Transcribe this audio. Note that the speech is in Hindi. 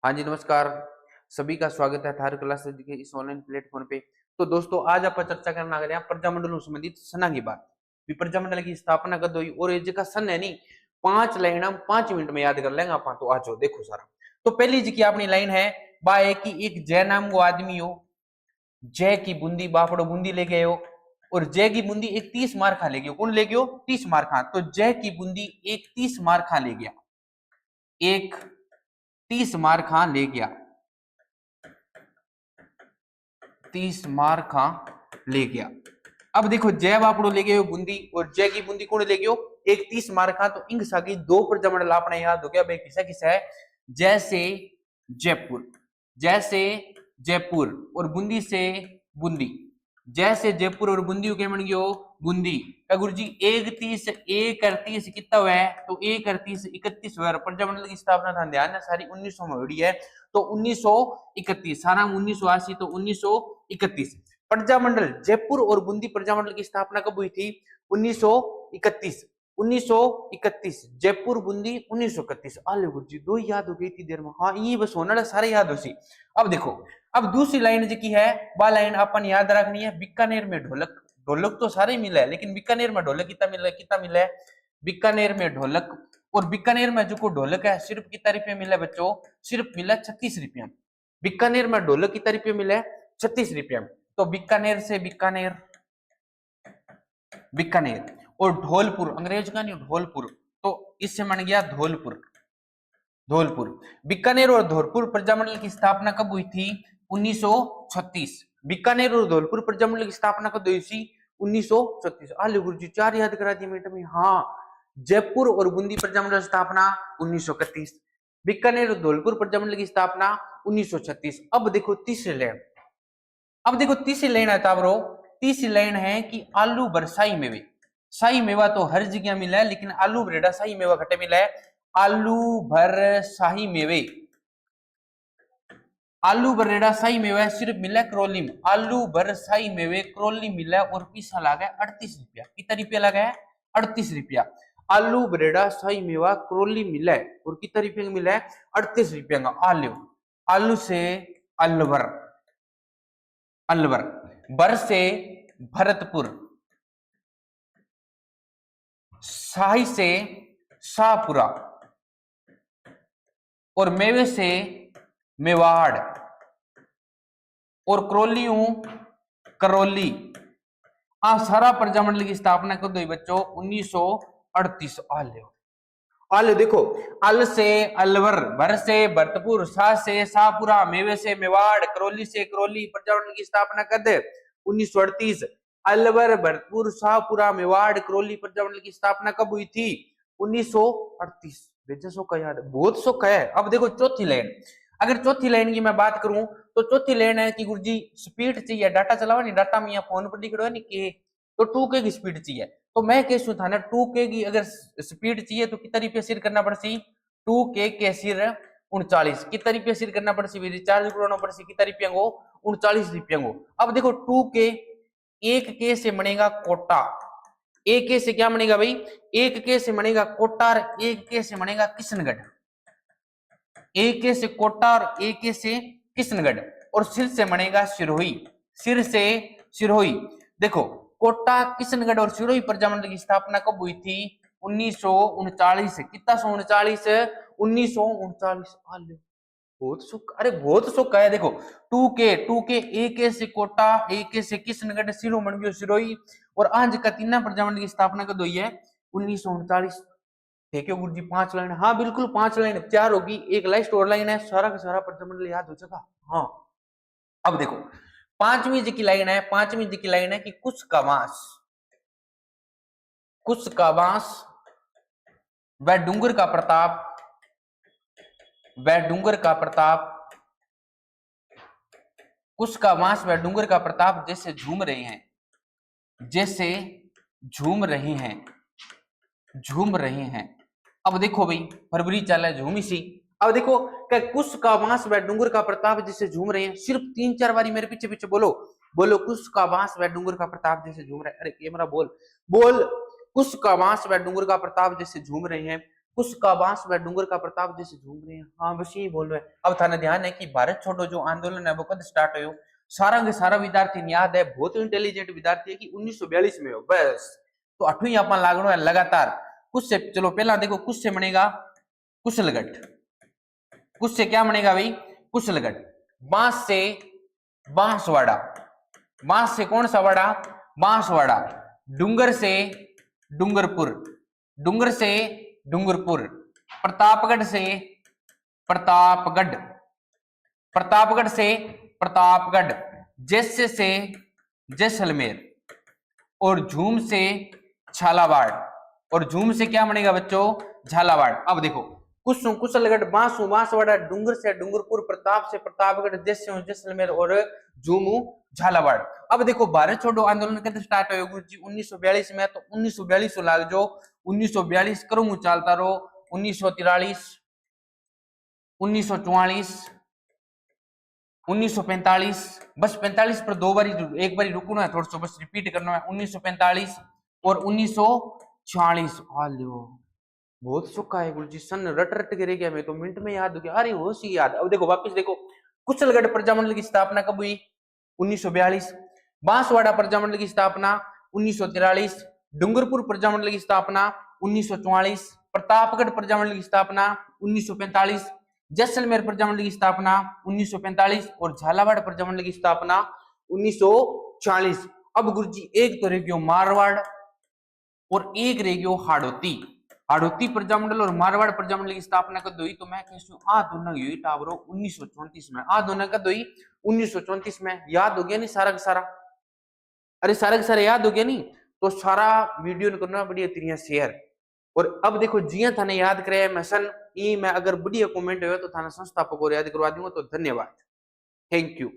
हाँ जी, नमस्कार। सभी का स्वागत है थारू क्लासेज के इस ऑनलाइन प्लेटफॉर्म पे। तो दोस्तों, आज आप चर्चा करना अगर यहाँ प्रजामंडल संबंधित सना की बात। भी प्रजामंडल की स्थापना कद हुई और ये का सन है नहीं, 5 लाइन हम 5 मिनट में याद कर लेंगे आप। तो आज देखो सारा। तो पहली जी की अपनी लाइन है, बा है कि एक जय नाम को आदमी हो, जय की बूंदी बापड़ो बूंदी ले गए हो, और जय की बूंदी एक 30 मार खा ले गयो। कौन ले गयो? 30 मार खा। तो जय की बूंदी एक 30 मार खा ले गया, एक 30 मार खा ले गया, 30 मार खा ले गया। अब देखो, जय बापड़ो ले गए बूंदी और जय की बूंदी कौन ले गयो? एक 30 मार खा। तो इंग सागी दो प्रजामंडल अपने याद हो गया भाई, किसा किसा है? जैसे जयपुर, जैसे जयपुर और बूंदी से बूंदी। जैसे जयपुर और बूंदी के बन गयो बूंदी का। गुरु जी एक 30 एक 38 कितना हुआ है? तो एक 38 31 हुआ। प्रजामंडल की स्थापना था, ध्यान है, सारी 1900 में हुई है। तो 1931 सारा 1980, तो 1931 प्रजामंडल जयपुर और बूंदी प्रजामंडल की स्थापना कब हुई थी? 1931। 1931 जयपुर बूंदी 1931। आले गुरु जी दो याद हो गई थी देर में। हाँ, ये बस होना सारे याद हो सी। अब देखो, अब दूसरी लाइन जी की है, वह लाइन अपन याद रखनी है। बीकानेर में ढोलक, ढोलक तो सारे मिला है, लेकिन बीकानेर में ढोलक कितना मिला? कितना मिला है? बीकानेर में ढोलक, और बीकानेर में जो को ढोलक है सिर्फ कितना रुपये मिला बच्चों? सिर्फ मिला 36 रुपया। बीकानेर में ढोलक कितना रुपये मिला? 36 रुपया। तो बीकानेर से बीकानेर, बीकानेर और धौलपुर, अंग्रेज का नहीं, धौलपुर, तो इससे बन गया धौलपुर, धौलपुर। बीकानेर और धौलपुर प्रजामंडल की स्थापना कब हुई थी? 1936। बीकानेर और धौलपुर प्रजामंडल की स्थापना कब हुई थी? 1936। आले गुरु जी 4 याद करा दिए मिनट में। हाँ, जयपुर और बूंदी प्रजामंडल स्थापना 1931, बीकानेर और धौलपुर प्रजामंडल की स्थापना 1936। अब देखो तीसरी लाइन, अब देखो तीसरी लाइन है ताबरो। तीसरी लाइन है कि आलू बरसाई मेवे। शाही मेवा तो हर जगह मिला है, लेकिन आलू बरेड़ा शाही मेवा घटे मिला है। आलू भर शाही मेवे, आलू बरेड़ा शाही मेवा सिर्फ मिला करौली में। आलू भर शाही मेवे करौली मिला और पीसा लगा 38 रुपया। कितना रुपया लगा है? 38 रुपया। आलू बरेड़ा शाही मेवा करौली मिला है और कितना रुपया मिला है? 38 रुपया का। आलू, आलू से अलवर, अलवर, बर से भरतपुर, शाही से शाहपुरा, और मेवे से मेवाड़, और करौलियों करौली। सारा प्रजामंडल की स्थापना कब हुई बच्चों? 1938। आले देखो, अल से अलवर, भर से भरतपुर, शाह से शाहपुरा, मेवे से मेवाड़, करौली से करौली। प्रजामंडल की स्थापना कद 1938। अलवर, भरतपुर, शाहपुरा, मेवाड़, करौली प्रजामंडल की स्थापना कब हुई थी? 1938। सो का याद, बहुत सो का है। अब देखो चौथी लाइन, अगर चौथी लाइन की मैं बात करूं तो चौथी लाइन है कि गुरुजी स्पीड चाहिए, डाटा चलावा नहीं, डाटा में फोन पर लिख रहा है नहीं के, तो 2K की स्पीड चाहिए। तो मैं कैसे था ना, 2K की अगर स्पीड चाहिए तो कितना रुपया सिर करना पड़सी? 2K के सिर 39। कितना रुपया सिर करना पड़सी? रिचार्ज करना पड़सी कितना रुपया को? 39 रुपया को। अब देखो 2K, 1K से बनेगा कोटा। 1K से क्या बनेगा भाई? 1K से बनेगा कोटा और 1K से बनेगा किशनगढ़। 1K से कोटा और 1K से किशनगढ़, और सिर से बनेगा सिरोही, सिर से सिरोही। देखो, कोटा, किशनगढ़ और सिरोही प्रजामंडल की स्थापना कब हुई थी? 1939। कितना 1939? 1939। बहुत सुख, अरे बहुत सुख है। देखो 2K 1K से कोटा, 1K से किशनगढ़, सिरो बन गयो सिरोही, और आज का तीना प्रजामंडल की स्थापना कब हुई है? 1939। ठीक है गुरु जी, 5 लाइन। हाँ बिल्कुल 5 लाइन, 4 होगी, एक लास्ट और लाइन है, सारा का सारा प्रजामंडल याद हो जाएगा। हाँ, अब देखो पांचवी जी की लाइन है, पांचवी जी की लाइन है कि कुछ का बांस, कुछ का बांस वह डूंगर का प्रताप, वह डूंगर का प्रताप, कुछ का बांस वह डूंगर का प्रताप जैसे झूम रहे हैं, जैसे झूम रहे हैं, झूम रहे हैं। अब देखो भाई, फरवरी चला है, झूमी सी। अब देखो कुछ का बांस वह डूंगर का प्रताप जैसे झूम रहे हैं। सिर्फ 3-4 बारी मेरे पीछे पीछे बोलो, बोलो कुछ का बांस वह डूंगर का प्रताप जैसे झूम रहे हैं। अरे कैमरा बोल, बोल कुछ का बांस वह डूंगर का प्रताप जैसे झूम रहे हैं। कुछ का बांस व डूंगर का प्रताप जैसे झूम रहे हैं। हाँ बस यही बोल रहे हैं। अब थाने ध्यान है कि भारत छोड़ो जो आंदोलन है वो कब स्टार्ट हो, सारा के सारा विद्यार्थी याद है, बहुत इंटेलिजेंट विद्यार्थी है कि 1942 में हो बस। तो 8वीं अपन लागणो है लगातार। कुछ से चलो पहला देखो, कुछ से बनेगा कुशलगढ़। कुछ से क्या बनेगा भाई? कुशलगढ़। बांस से बांसवाड़ा। बांस से कौन सा वाड़ा? बांसवाड़ा। डूंगर से डूंगरपुर। डूंगर से डूंगरपुर। प्रतापगढ़ से प्रतापगढ़। प्रतापगढ़ से प्रतापगढ़। जैसे से जैसलमेर। और झूम से झालावाड़। और झूम से क्या बनेगा बच्चों? झालावाड़। अब देखो, कुसु कुशलगढ़, बांसु बांसवाड़ा, डूंगर से डूंगरपुर, प्रताप से प्रतापगढ़, जैसे जैसलमेर और झूमू झालावाड़। अब देखो, भारत छोड़ो आंदोलन कब स्टार्ट हो गुरु जी? 1942 में। तो 1942 लाग जो 1942 करूँ चलता रहो, 1943, 1944, 1945। बस 45 पर दो बारी एक बारी रुकना है, थोड़ा सा बस रिपीट करना है। 1945 और 1946। बहुत सुखा है गुरु जी, सन रट रट गिरे गया, मैं तो मिनट में याद हो गया। अरे वो सी याद। अब देखो वापस देखो, कुशलगढ़ प्रजामंडल की स्थापना कब हुई? 1942। बांसवाड़ा प्रजामंडल की स्थापना 1943। डूंगरपुर प्रजामंडल की स्थापना 1944। प्रतापगढ़ प्रजामंडल की स्थापना 1945। जैसलमेर प्रजामंडल की स्थापना 1945 और झालावाड़ प्रजामंडल की स्थापना 1940। अब गुरुजी एक तो रह गयो मारवाड़ और एक रह गयो हाड़ौती। हाड़ौती प्रजामंडल और मारवाड़ प्रजामंडल की स्थापना कब हुई? तो मैं कहूं आ दोनों हुई टावरो 1934 में। आ दोनों कब हुई? 1934 में। याद हो गया नहीं सारा का सारा? अरे सारा का सारा याद हो गया नहीं? तो सारा वीडियो ने करना बढ़िया तरीके शेयर। और अब देखो, जिया थाने याद करे मैं सन ई मैं अगर बढ़िया कमेंट हो तो थाना संस्थापक और याद करवा दूंगा। तो धन्यवाद, थैंक यू।